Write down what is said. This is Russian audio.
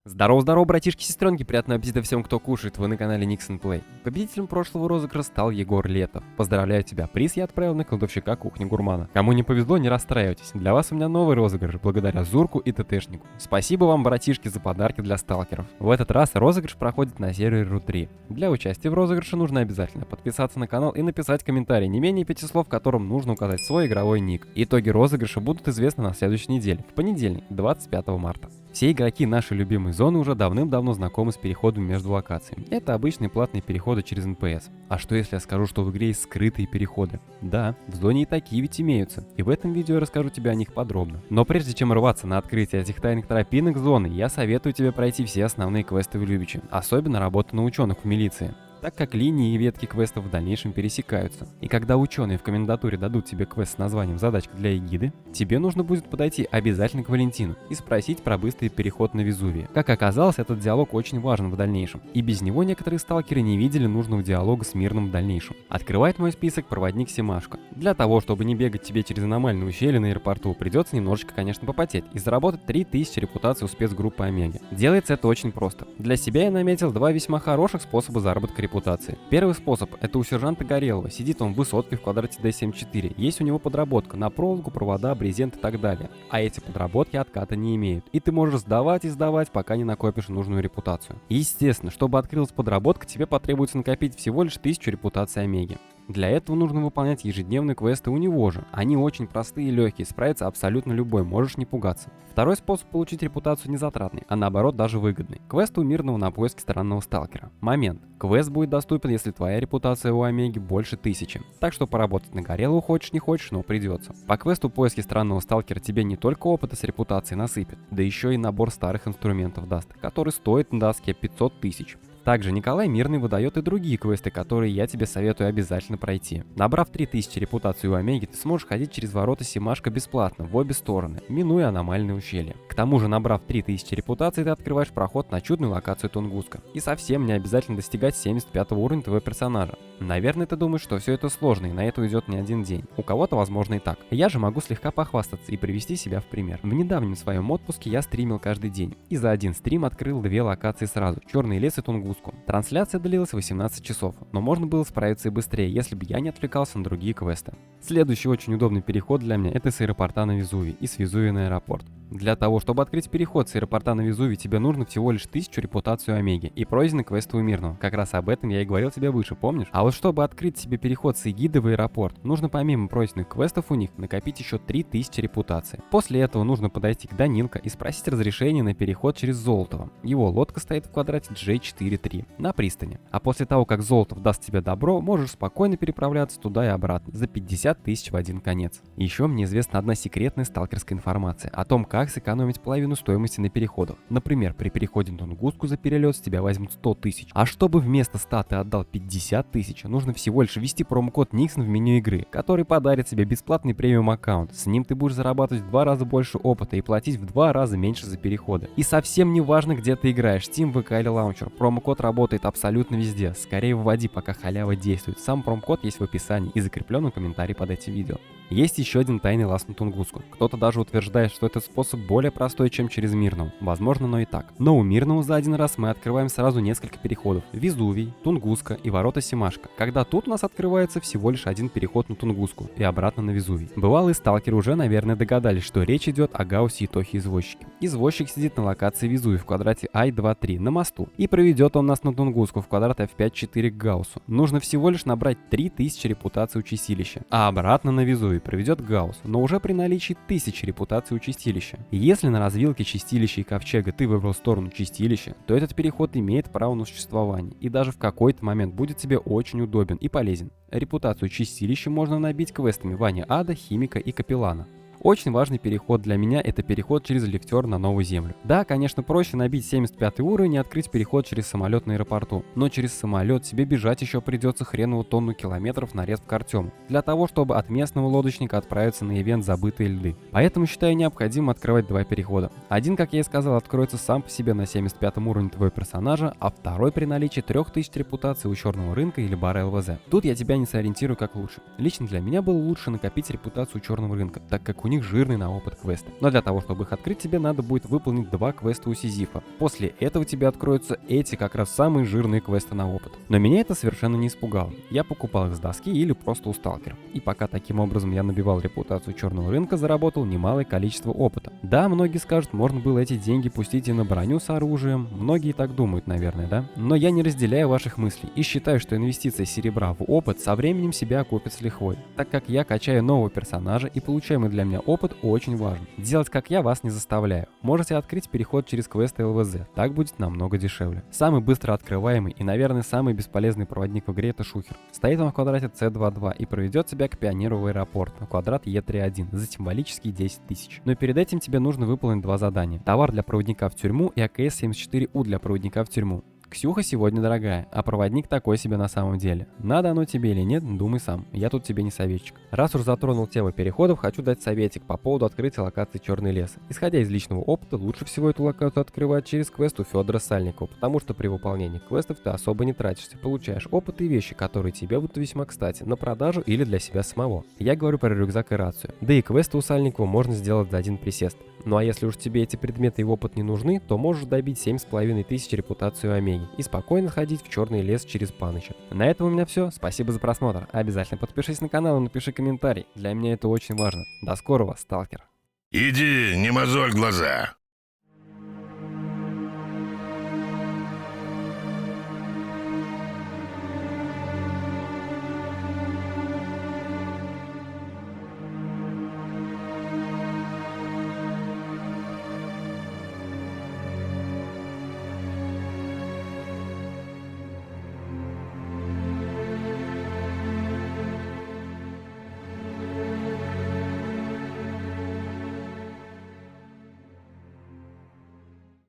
Здорово-здорово, братишки-сестренки, приятного аппетита всем, кто кушает, вы на канале Nix and Play. Победителем прошлого розыгрыша стал Егор Летов. Поздравляю тебя, приз я отправил на кладовщика кухни гурмана. Кому не повезло, не расстраивайтесь, для вас у меня новый розыгрыш, благодаря Зурку и ТТшнику. Спасибо вам, братишки, за подарки для сталкеров. В этот раз розыгрыш проходит на сервере Ру-3. Для участия в розыгрыше нужно обязательно подписаться на канал и написать комментарий не менее 5 слов, в котором нужно указать свой игровой ник. Итоги розыгрыша будут известны на следующей неделе, в понедельник, 25 марта. Все игроки нашей любимой зоны уже давным-давно знакомы с переходом между локациями. Это обычные платные переходы через НПС. А что если я скажу, что в игре есть скрытые переходы? Да, в зоне и такие ведь имеются. И в этом видео я расскажу тебе о них подробно. Но прежде чем рваться на открытие этих тайных тропинок зоны, я советую тебе пройти все основные квесты в Любиче. Особенно работу на ученых в милиции, так как линии и ветки квестов в дальнейшем пересекаются. И когда ученые в комендатуре дадут тебе квест с названием «Задачка для эгиды», тебе нужно будет подойти обязательно к Валентину и спросить про быстрый переход на Везувия. Как оказалось, этот диалог очень важен в дальнейшем, и без него некоторые сталкеры не видели нужного диалога с Мирным в дальнейшем. Открывает мой список проводник Семашко. Для того, чтобы не бегать тебе через аномальные ущелья на аэропорту, придется немножечко, конечно, попотеть и заработать 3000 репутаций у спецгруппы Омеги. Делается это очень просто. Для себя я наметил два весьма хороших способа заработка репутации. Первый способ — это у сержанта Горелого. Сидит он в высотке в квадрате D74. Есть у него подработка на проволоку, провода, брезент и так далее. А эти подработки отката не имеют. И ты можешь сдавать и сдавать, пока не накопишь нужную репутацию. Естественно, чтобы открылась подработка, тебе потребуется накопить всего лишь 1000 репутаций Омеги. Для этого нужно выполнять ежедневные квесты у него же. Они очень простые и легкие, справится абсолютно любой, можешь не пугаться. Второй способ получить репутацию не затратный, а наоборот даже выгодный. Квест у Мирного на поиске странного сталкера. Момент. Квест будет доступен, если твоя репутация у Омеги больше 1000. Так что поработать на Горелого хочешь не хочешь, но придется. По квесту поиски странного сталкера тебе не только опыта с репутацией насыпет, да еще и набор старых инструментов даст, который стоит на доске 500 тысяч. Также Николай Мирный выдает и другие квесты, которые я тебе советую обязательно пройти. Набрав 3000 репутации у Омеги, ты сможешь ходить через ворота Семашко бесплатно, в обе стороны, минуя аномальные ущелья. К тому же, набрав 3000 репутаций, ты открываешь проход на чудную локацию Тунгуска. И совсем не обязательно достигать 75 уровня твоего персонажа. Наверное, ты думаешь, что все это сложно и на это уйдет не один день. У кого-то, возможно, и так. Я же могу слегка похвастаться и привести себя в пример. В недавнем своем отпуске я стримил каждый день. И за один стрим открыл две локации сразу. Черный лес и Тунгуску. Трансляция длилась 18 часов, но можно было справиться и быстрее, если бы я не отвлекался на другие квесты. Следующий очень удобный переход для меня — это с аэропорта на Везувий и с Везувия на аэропорт. Для того, чтобы открыть переход с аэропорта на Везувий, тебе нужно всего лишь 1000 репутацию Омеги и пройденный квест у Мирного. Как раз об этом я и говорил тебе выше, помнишь? А вот чтобы открыть себе переход с эгиды в аэропорт, нужно помимо пройденных квестов у них накопить еще 3000 репутации. После этого нужно подойти к Данилко и спросить разрешение на переход через Золотого. Его лодка стоит в квадрате J43 на пристани. А после того, как Золотов даст тебе добро, можешь спокойно переправляться туда и обратно за 50 тысяч в один конец. Еще мне известна одна секретная сталкерская информация о том, как сэкономить половину стоимости на переходах. Например, при переходе на Тунгуску за перелет с тебя возьмут 100 тысяч. А чтобы вместо 100 ты отдал 50 тысяч, нужно всего лишь ввести промокод Nixon в меню игры, который подарит тебе бесплатный премиум аккаунт. С ним ты будешь зарабатывать в 2 раза больше опыта и платить в 2 раза меньше за переходы. И совсем не важно, где ты играешь, Steam, ВК или Launcher. Промокод работает абсолютно везде. Скорее вводи, пока халява действует. Сам промокод есть в описании и закрепленном комментарии под этим видео. Есть еще один тайный лаз на Тунгуску. Кто-то даже утверждает, что этот способ более простой, чем через Мирного. Возможно, но и так. Но у Мирного за один раз мы открываем сразу несколько переходов. Везувий, Тунгуска и ворота Семашко. Когда тут у нас открывается всего лишь один переход на Тунгуску и обратно на Везувий. Бывалые сталкеры уже, наверное, догадались, что речь идет о Гауссе и Тохе Извозчике. Извозчик сидит на локации Везувий в квадрате I23 на мосту. И проведет он нас на Тунгуску в квадрат F5-4 к Гауссу. Нужно всего лишь набрать 3000 репутаций у чистилища. А обратно на Везувий проведет Гаусс, но уже при наличии 1000 репутаций у чистилища. И если на развилке чистилища и ковчега ты выбрал сторону чистилища, то этот переход имеет право на существование и даже в какой-то момент будет тебе очень удобен и полезен. Репутацию чистилища можно набить квестами Ваня Ада, Химика и Капеллана. Очень важный переход для меня — это переход через лифтер на новую землю. Да, конечно, проще набить 75 уровень и открыть переход через самолет на аэропорту, но через самолет тебе бежать еще придется хреновую тонну километров на рез к Артему, для того, чтобы от местного лодочника отправиться на ивент «Забытые льды». Поэтому считаю необходимо открывать два перехода. Один, как я и сказал, откроется сам по себе на 75 уровне твоего персонажа, а второй при наличии 3000 репутаций у черного рынка или бара ЛВЗ. Тут я тебя не сориентирую как лучше. Лично для меня было лучше накопить репутацию у черного рынка, так как у у них жирный на опыт квесты. Но для того, чтобы их открыть, тебе надо будет выполнить 2 квеста у Сизифа. После этого тебе откроются эти как раз самые жирные квесты на опыт. Но меня это совершенно не испугало. Я покупал их с доски или просто у сталкеров. И пока таким образом я набивал репутацию черного рынка, заработал немалое количество опыта. Да, многие скажут, можно было эти деньги пустить и на броню с оружием. Многие так думают, наверное, да? Но я не разделяю ваших мыслей и считаю, что инвестиция серебра в опыт со временем себя окупит с лихвой, так как я качаю нового персонажа и получаемый для меня опыт очень важен. Делать как я вас не заставляю. Можете открыть переход через квесты ЛВЗ, так будет намного дешевле. Самый быстро открываемый и, наверное, самый бесполезный проводник в игре — это Шухер. Стоит он в квадрате C22 и проведет тебя к Пионеру в аэропорт на квадрат E31 за символические 10 тысяч. Но перед этим тебе нужно выполнить 2 задания. Товар для проводника в тюрьму и АКС-74У для проводника в тюрьму. Ксюха сегодня дорогая, а проводник такой себе на самом деле. Надо оно тебе или нет, думай сам. Я тут тебе не советчик. Раз уж затронул тему переходов, хочу дать советик по поводу открытия локации Черный лес. Исходя из личного опыта, лучше всего эту локацию открывать через квест у Федора Сальникова, потому что при выполнении квестов ты особо не тратишься, получаешь опыт и вещи, которые тебе будут весьма кстати, на продажу или для себя самого. Я говорю про рюкзак и рацию. Да и квесты у Сальникова можно сделать за один присест. Ну а если уж тебе эти предметы и опыт не нужны, то можешь добить 7500 репутацию Омеги и спокойно ходить в Черный лес через Паныча. На этом у меня все. Спасибо за просмотр. Обязательно подпишись на канал и напиши комментарий. Для меня это очень важно. До скорого, сталкер. Иди, не мозоль глаза.